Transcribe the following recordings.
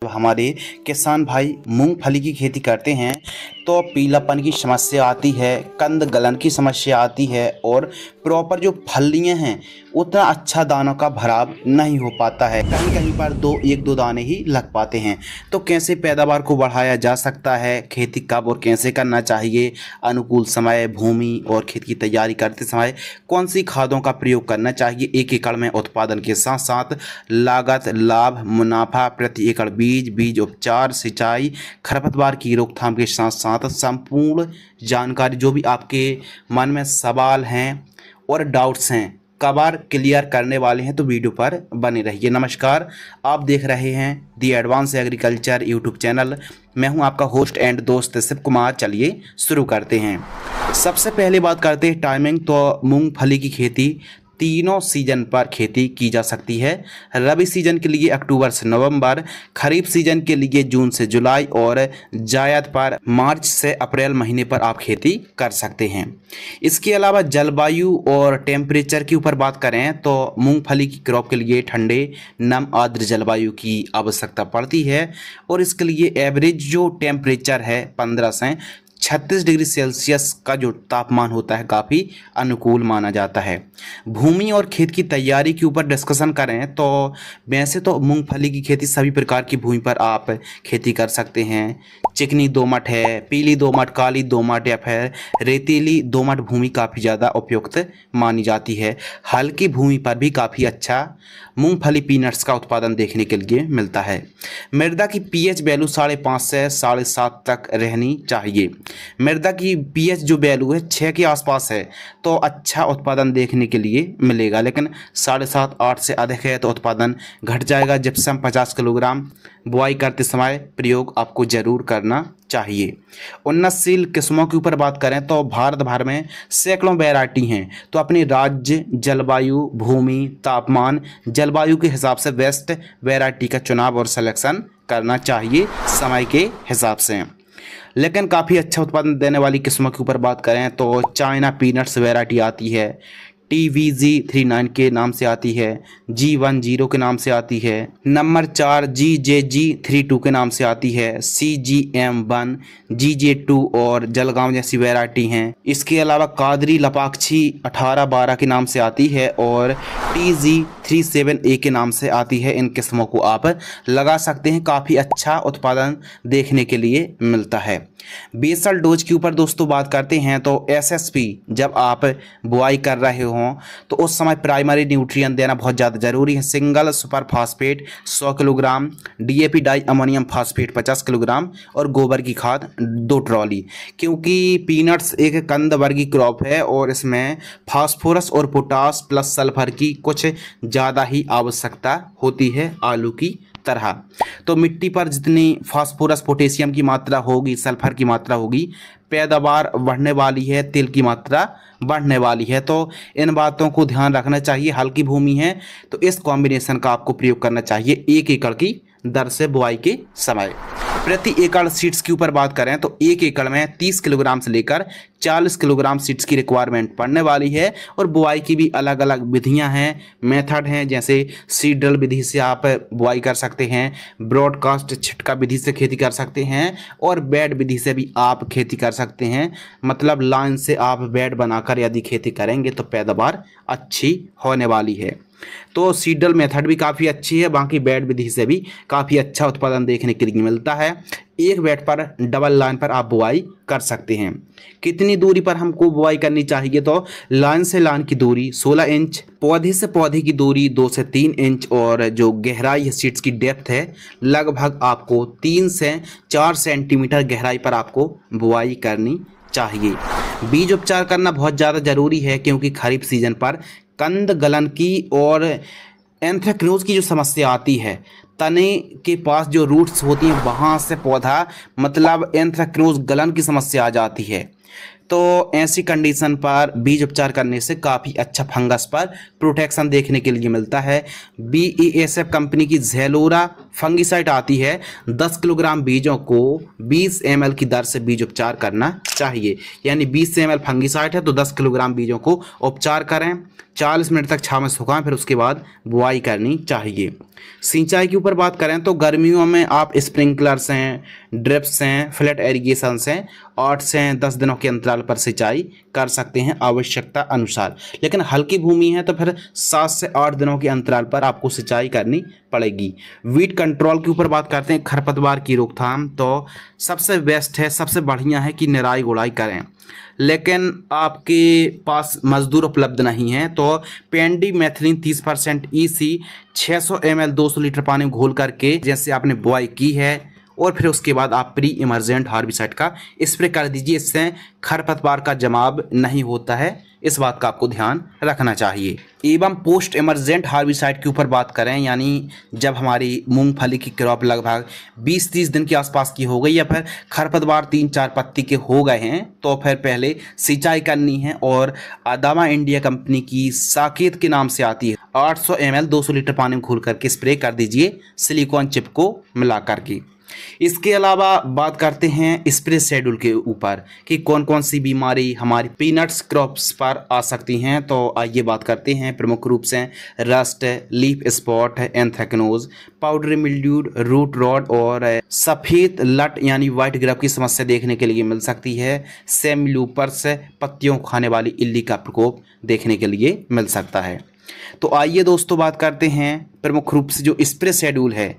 जब हमारे किसान भाई मूंगफली की खेती करते हैं तो पीलापन की समस्या आती है, कंद गलन की समस्या आती है और प्रॉपर जो फलियां हैं उतना अच्छा दानों का भराव नहीं हो पाता है। कहीं कहीं पर एक दो दाने ही लग पाते हैं। तो कैसे पैदावार को बढ़ाया जा सकता है, खेती कब और कैसे करना चाहिए, अनुकूल समय, भूमि और खेत की तैयारी करते समय कौन सी खादों का प्रयोग करना चाहिए, एक एकड़ में उत्पादन के साथ साथ लागत, लाभ, मुनाफा, प्रति एकड़ बीज उपचार, सिंचाई, खरपतवार की रोकथाम के साथ साथ संपूर्ण जानकारी जो भी आपके मन में सवाल हैं और डाउट्स हैं कबार क्लियर करने वाले हैं, तो वीडियो पर बने रहिए। नमस्कार, आप देख रहे हैं दी एडवांस एग्रीकल्चर यूट्यूब चैनल। मैं हूं आपका होस्ट एंड दोस्त शिव कुमार। चलिए शुरू करते हैं। सबसे पहले बात करते हैं टाइमिंग। तो मूंगफली की खेती तीनों सीजन पर खेती की जा सकती है। रबी सीजन के लिए अक्टूबर से नवंबर, खरीफ सीजन के लिए जून से जुलाई और जायद पर मार्च से अप्रैल महीने पर आप खेती कर सकते हैं। इसके अलावा जलवायु और टेम्परेचर के ऊपर बात करें तो मूंगफली की क्रॉप के लिए ठंडे, नम, आर्द्र जलवायु की आवश्यकता पड़ती है और इसके लिए एवरेज जो टेम्परेचर है 15 से 36 डिग्री सेल्सियस का जो तापमान होता है काफ़ी अनुकूल माना जाता है। भूमि और खेत की तैयारी के ऊपर डिस्कशन करें तो वैसे तो मूंगफली की खेती सभी प्रकार की भूमि पर आप खेती कर सकते हैं। चिकनी दोमट है, पीली दोमट, काली दोमट या फिर रेतीली दोमट भूमि काफ़ी ज़्यादा उपयुक्त मानी जाती है। हल्की भूमि पर भी काफ़ी अच्छा मूंगफली पीनट्स का उत्पादन देखने के लिए मिलता है। मृदा की पीएच वैल्यू 5.5 से 7.5 तक रहनी चाहिए। मृदा की पीएच जो वैल्यू है 6 के आसपास है तो अच्छा उत्पादन देखने के लिए मिलेगा, लेकिन 7.5 8 से अधिक है तो उत्पादन घट जाएगा। जिप्सम 50 किलोग्राम बुआई करते समय प्रयोग आपको जरूर करना चाहिए। उन्नतशील किस्मों के ऊपर बात करें तो भारत भर में सैकड़ों वैरायटी हैं, तो अपने राज्य, जलवायु, भूमि, तापमान, जलवायु के हिसाब से बेस्ट वैरायटी का चुनाव और सिलेक्शन करना चाहिए समय के हिसाब से। लेकिन काफ़ी अच्छा उत्पादन देने वाली किस्मों के ऊपर बात करें तो चाइना पीनट्स वैरायटी आती है, TVG39 के नाम से आती है, G10 के नाम से आती है, नंबर 4 GJG32 के नाम से आती है, CGM1, GJ2 और जलगांव जैसी वैरायटी हैं। इसके अलावा कादरी लपाक्षी 1812 के नाम से आती है और TG37A के नाम से आती है। इन किस्मों को आप लगा सकते हैं, काफ़ी अच्छा उत्पादन देखने के लिए मिलता है। बेसल डोज के ऊपर दोस्तों बात करते हैं तो SSP जब आप बुआई कर रहे हों तो उस समय प्राइमरी न्यूट्रिएंट देना बहुत ज़्यादा ज़रूरी है। Single super phosphate 100 kilogram, DAP di ammonium phosphate 50 kilogram और गोबर की खाद 2 ट्रॉली, क्योंकि पीनट्स एक कंद वर्गीय क्रॉप है और इसमें फास्फोरस और पोटास प्लस सल्फर की कुछ ज़्यादा ही आवश्यकता होती है आलू की तरह। तो मिट्टी पर जितनी फास्फोरस, पोटेशियम की मात्रा होगी, सल्फर की मात्रा होगी, पैदावार बढ़ने वाली है, तेल की मात्रा बढ़ने वाली है। तो इन बातों को ध्यान रखना चाहिए। हल्की भूमि है तो इस कॉम्बिनेशन का आपको प्रयोग करना चाहिए 1 एकड़ की दर से बुआई के समय। प्रति एकड़ सीड्स की ऊपर बात करें तो 1 एकड़ में 30 किलोग्राम से लेकर 40 किलोग्राम सीड्स की रिक्वायरमेंट पड़ने वाली है। और बुआई की भी अलग अलग विधियां हैं, मेथड हैं, जैसे सीडल विधि से आप बुआई कर सकते हैं, ब्रॉडकास्ट छिटका विधि से खेती कर सकते हैं और बेड विधि से भी आप खेती कर सकते हैं। मतलब लाइन से आप बेड बनाकर यदि खेती करेंगे तो पैदावार अच्छी होने वाली है। तो सीडल मेथड भी काफ़ी अच्छी है, बाकी बेड विधि से भी काफ़ी अच्छा उत्पादन देखने के लिए मिलता है। एक बेड पर डबल लाइन पर आप बुआई कर सकते हैं। कितनी दूरी पर हमको बुआई करनी चाहिए तो लाइन से लाइन की दूरी 16 इंच, पौधे से पौधे की दूरी 2 से 3 इंच और जो गहराई है, सीड्स की डेप्थ है, लगभग आपको 3 से 4 सेंटीमीटर गहराई पर आपको बुआई करनी चाहिए। बीज उपचार करना बहुत ज़्यादा ज़रूरी है, क्योंकि खरीफ सीजन पर कंद गलन की और एंथ्रेक्नोज की जो समस्या आती है, तने के पास जो रूट्स होती हैं वहाँ से पौधा मतलब एंथ्रेक्नोज गलन की समस्या आ जाती है। तो ऐसी कंडीशन पर बीज उपचार करने से काफ़ी अच्छा फंगस पर प्रोटेक्शन देखने के लिए मिलता है। BASF कंपनी की जेलोरा फंगिसाइड आती है 10 किलोग्राम बीजों को 20 ml की दर से बीज उपचार करना चाहिए। यानी 20 ml फंगिसाइड है तो 10 किलोग्राम बीजों को उपचार करें, 40 मिनट तक छांव में सुखाएं, फिर उसके बाद बुआई करनी चाहिए। सिंचाई के ऊपर बात करें तो गर्मियों में आप स्प्रिंकलर्स हैं, ड्रिप्स हैं, फ्लैट एरीगेशन हैं, 8 से 10 दिनों के अंतराल पर सिंचाई कर सकते हैं आवश्यकता अनुसार। लेकिन हल्की भूमि है तो फिर 7 से 8 दिनों के अंतराल पर आपको सिंचाई करनी पड़ेगी। वीड कंट्रोल के ऊपर बात करते हैं, खरपतवार की रोकथाम, तो सबसे बेस्ट है, सबसे बढ़िया है कि निराई गुड़ाई करें। लेकिन आपके पास मजदूर उपलब्ध नहीं है तो पेंडिमेथलिन 30% EC 600 ml 200 लीटर पानी में घोल करके जैसे आपने बुआई की है और फिर उसके बाद आप प्री इमर्जेंट हार्बिसाइड का स्प्रे कर दीजिए। इससे खरपतवार का जमाव नहीं होता है, इस बात का आपको ध्यान रखना चाहिए। एवं पोस्ट इमर्जेंट हार्बिसाइड के ऊपर बात करें, यानी जब हमारी मूंगफली की क्रॉप लगभग 20-30 दिन के आसपास की हो गई या फिर खरपतवार 3-4 पत्ती के हो गए हैं तो फिर पहले सिंचाई करनी है। और अदामा इंडिया कंपनी की साकेत के नाम से आती है 800 ml 200 लीटर पानी में घोल करके स्प्रे कर दीजिए सिलिकॉन चिप को मिला करके। इसके अलावा बात करते हैं स्प्रे शेड्यूल के ऊपर कि कौन कौन सी बीमारी हमारी पीनट्स क्रॉप्स पर आ सकती हैं। तो आइए बात करते हैं। प्रमुख रूप से rust, leaf spot, anthracnose, powdery mildew, root rot और सफ़ेद लट यानी वाइट ग्रब की समस्या देखने के लिए मिल सकती है। सेमिलूपर्स, पत्तियों को खाने वाली इल्ली का प्रकोप देखने के लिए मिल सकता है। तो आइए दोस्तों बात करते हैं प्रमुख रूप से जो स्प्रे शेड्यूल है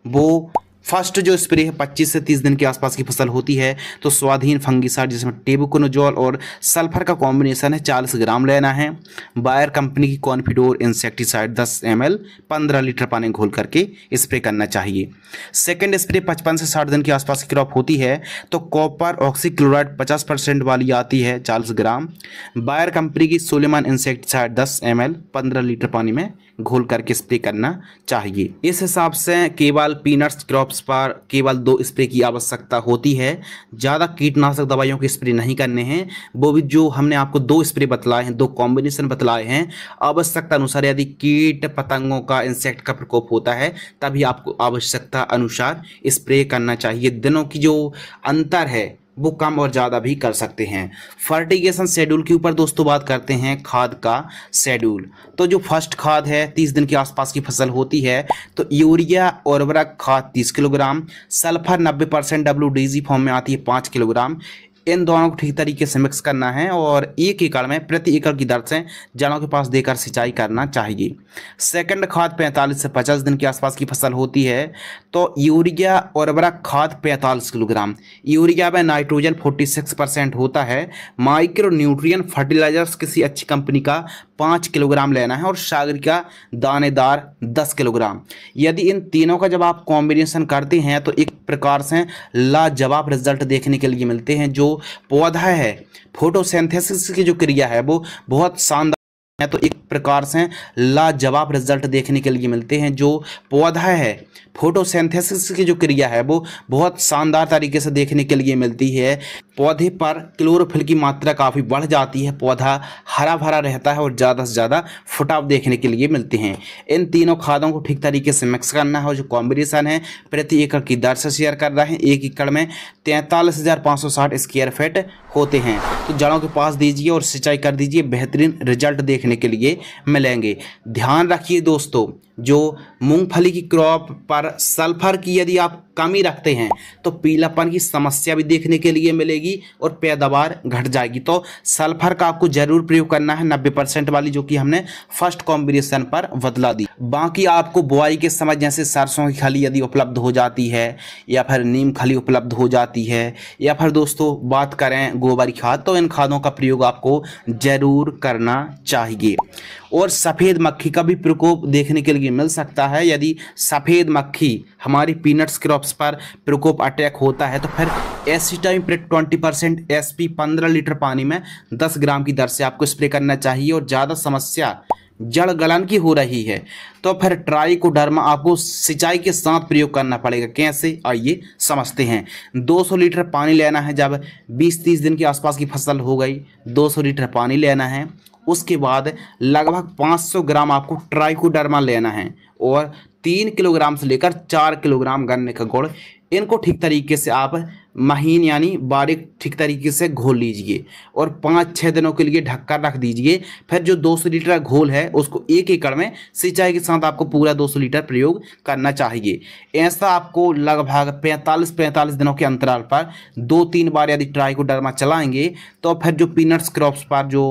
वो फर्स्ट जो स्प्रे है 25 से 30 दिन के आसपास की फसल होती है तो स्वाधीन फंगिसाइड जिसमें टेबुकोनोजोल और सल्फर का कॉम्बिनेशन है 40 ग्राम लेना है। बायर कंपनी की कॉन्फिडोर इंसेक्टिसाइड 10 ml 15 लीटर पानी घोल करके स्प्रे करना चाहिए। सेकेंड स्प्रे 55 से 60 दिन के आसपास की क्रॉप होती है तो कॉपर ऑक्सीक्लोराइड 50% वाली आती है 40 ग्राम। बायर कंपनी की सुलेमान इंसेक्टिसाइड 10 ml 15 लीटर पानी में घोल करके स्प्रे करना चाहिए। इस हिसाब से केवल पीनट्स क्रॉप्स पर केवल 2 स्प्रे की आवश्यकता होती है, ज़्यादा कीटनाशक दवाइयों के स्प्रे नहीं करने हैं। वो भी जो हमने आपको 2 स्प्रे बतलाए हैं, 2 कॉम्बिनेशन बतलाए हैं, आवश्यकता अनुसार यदि कीट पतंगों का इंसेक्ट का प्रकोप होता है तभी आपको आवश्यकता अनुसार स्प्रे करना चाहिए। दिनों की जो अंतर है वो कम और ज़्यादा भी कर सकते हैं। फर्टिगेशन शेड्यूल के ऊपर दोस्तों बात करते हैं खाद का शेड्यूल। तो जो फर्स्ट खाद है 30 दिन के आसपास की फसल होती है तो यूरिया उर्वरक खाद 30 किलोग्राम, सल्फर 90% WDG फॉर्म में आती है 5 किलोग्राम। इन दोनों को ठीक तरीके से मिक्स करना है और 1 एकड़ में प्रति एकड़ की दर से जड़ों के पास देकर सिंचाई करना चाहिए। सेकंड खाद 45 से 50 दिन के आसपास की फसल होती है तो यूरिया उर्वरक खाद 45 किलोग्राम। यूरिया में नाइट्रोजन 46% होता है। माइक्रो न्यूट्रिएंट फर्टिलाइजर्स किसी अच्छी कंपनी का 5 किलोग्राम लेना है और सागरिका दानेदार 10 किलोग्राम। यदि इन तीनों का जब आप कॉम्बिनेशन करते हैं तो एक प्रकार से लाजवाब रिजल्ट देखने के लिए मिलते हैं। जो पौधा है फोटोसिंथेसिस की जो क्रिया है वो बहुत शानदार है, तो एक प्रकार से लाजवाब रिजल्ट देखने के लिए मिलते हैं। जो पौधा है फोटोसिंथेसिस की जो क्रिया है वो बहुत शानदार तरीके से देखने के लिए मिलती है। पौधे पर क्लोरोफिल की मात्रा काफ़ी बढ़ जाती है, पौधा हरा भरा रहता है और ज़्यादा से ज़्यादा फुटाव देखने के लिए मिलते हैं। इन तीनों खादों को ठीक तरीके से मिक्स करना है और जो कॉम्बिनेशन है प्रति एकड़ की दर से शेयर कर रहे हैं। 1 एकड़ में 43,560 स्क्वायर फीट होते हैं तो जड़ों के पास दीजिए और सिंचाई कर दीजिए, बेहतरीन रिजल्ट देखने के लिए मिलेंगे। ध्यान रखिए दोस्तों, जो मूंगफली की क्रॉप पर सल्फर की यदि आप कमी रखते हैं तो पीलापन की समस्या भी देखने के लिए मिलेगी और पैदावार घट जाएगी। तो सल्फर का आपको जरूर प्रयोग करना है 90% वाली, जो कि हमने फर्स्ट कॉम्बिनेशन पर बतला दी। बाकी आपको बुआई के समय जैसे सरसों की खली यदि उपलब्ध हो जाती है या फिर नीम खली उपलब्ध हो जाती है या फिर दोस्तों बात करें गोबर खाद, तो इन खादों का प्रयोग आपको जरूर करना चाहिए। और सफ़ेद मक्खी का भी प्रकोप देखने के लिए मिल सकता है। यदि सफ़ेद मक्खी हमारी पीनट्स क्रॉप्स पर प्रकोप अटैक होता है तो फिर एसिटामिप्रिड 20% SP 15 लीटर पानी में 10 ग्राम की दर से आपको स्प्रे करना चाहिए। और ज़्यादा समस्या जड़ गलन की हो रही है तो फिर ट्राइकोडर्मा आपको सिंचाई के साथ प्रयोग करना पड़ेगा। कैसे, आइए समझते हैं। 200 लीटर पानी लेना है। जब 20-30 दिन के आसपास की फसल हो गई 200 लीटर पानी लेना है। उसके बाद लगभग 500 ग्राम आपको ट्राइकोडर्मा लेना है और 3 किलोग्राम से लेकर 4 किलोग्राम गन्ने का गुड़, इनको ठीक तरीके से आप महीन यानी बारीक ठीक तरीके से घोल लीजिए और 5-6 दिनों के लिए ढककर रख दीजिए। फिर जो 200 लीटर घोल है उसको 1 एकड़ में सिंचाई के साथ आपको पूरा 200 लीटर प्रयोग करना चाहिए। ऐसा आपको लगभग 45 दिनों के अंतराल पर 2-3 बार यदि ट्राइकोडर्मा चलाएंगे तो फिर जो पीनट्स क्रॉप्स पर जो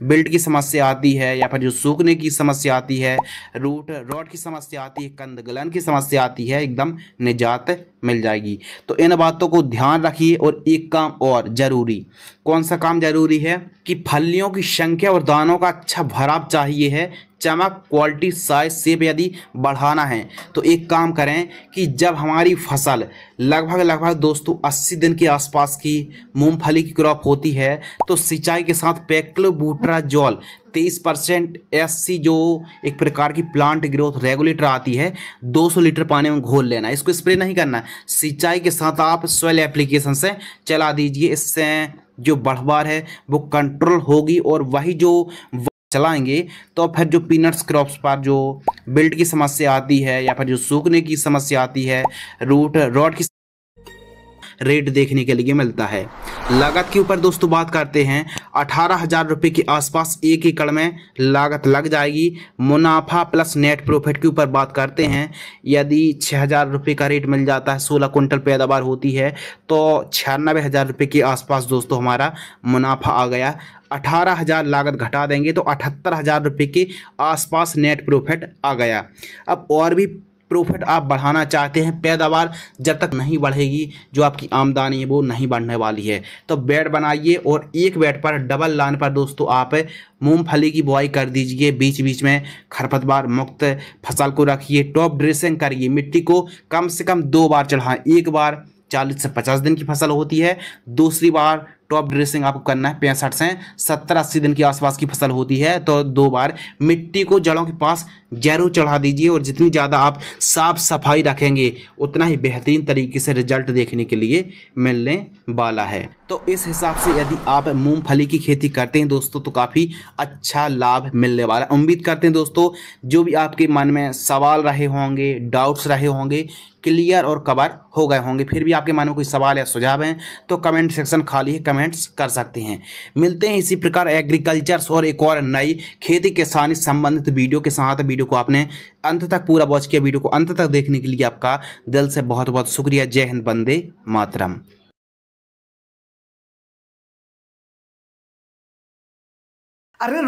बिल्ट की समस्या आती है या फिर जो सूखने की समस्या आती है, रूट रॉट की समस्या आती है, कंद गलन की समस्या आती है, एकदम निजात मिल जाएगी। तो इन बातों को ध्यान रखिए। और एक काम और जरूरी, कौन सा काम जरूरी है कि फलियों की संख्या और दानों का अच्छा भराव चाहिए है, चमक, क्वालिटी, साइज, शेप यदि बढ़ाना है तो एक काम करें कि जब हमारी फसल लगभग दोस्तों 80 दिन के आसपास की मूंगफली की क्रॉप होती है तो सिंचाई के साथ पेक्लोबुटाजोल 23% SC जो एक प्रकार की प्लांट ग्रोथ रेगुलेटर आती है 200 लीटर पानी में घोल लेना। इसको स्प्रे नहीं करना, सिंचाई के साथ आप सॉइल एप्लीकेशन से चला दीजिए। इससे जो बढ़वार है वो कंट्रोल होगी और वही जो चलाएंगे तो फिर जो पीनट्स क्रॉप्स पर जो बिल्ट की समस्या आती है या फिर जो सूखने की समस्या आती है, रूट रॉट की रेट देखने के लिए मिलता है। लागत के ऊपर दोस्तों बात करते हैं, 18,000 रुपये के आसपास 1 एकड़ में लागत लग जाएगी। मुनाफा प्लस नेट प्रॉफिट के ऊपर बात करते हैं, यदि 6,000 रुपये का रेट मिल जाता है, 16 कुंटल पैदावार होती है तो 96,000 रुपये के आसपास दोस्तों हमारा मुनाफा आ गया। 18,000 लागत घटा देंगे तो 78,000 रुपये के आसपास नेट प्रॉफिट आ गया। अब और भी प्रॉफिट आप बढ़ाना चाहते हैं, पैदावार जब तक नहीं बढ़ेगी जो आपकी आमदनी है वो नहीं बढ़ने वाली है, तो बेड बनाइए और एक बेड पर डबल लाइन पर दोस्तों आप मूंगफली की बुआई कर दीजिए। बीच बीच में खरपतवार मुक्त फसल को रखिए, टॉप ड्रेसिंग करिए, मिट्टी को कम से कम 2 बार चढ़ाएं। एक बार 40 से 50 दिन की फसल होती है, दूसरी बार टॉप ड्रेसिंग आपको करना है 65 से 70-80 दिन के आसपास की फसल होती है तो 2 बार मिट्टी को जड़ों के पास जरूर चढ़ा दीजिए। और जितनी ज़्यादा आप साफ सफाई रखेंगे उतना ही बेहतरीन तरीके से रिजल्ट देखने के लिए मिलने वाला है। तो इस हिसाब से यदि आप मूंगफली की खेती करते हैं दोस्तों तो काफ़ी अच्छा लाभ मिलने वाला है। उम्मीद करते हैं दोस्तों जो भी आपके मन में सवाल रहे होंगे, डाउट्स रहे होंगे, क्लियर और कवर हो गए होंगे। फिर भी आपके मन में कोई सवाल या सुझाव हैं तो कमेंट सेक्शन खाली है, कमेंट्स कर सकते हैं। मिलते हैं इसी प्रकार एग्रीकल्चर्स और एक और नई खेती किसानी संबंधित वीडियो के साथ। वीडियो को आपने अंत तक पूरा वॉच किया, वीडियो को अंत तक देखने के लिए आपका दिल से बहुत बहुत शुक्रिया। जय हिंद, वंदे मातरम। अरे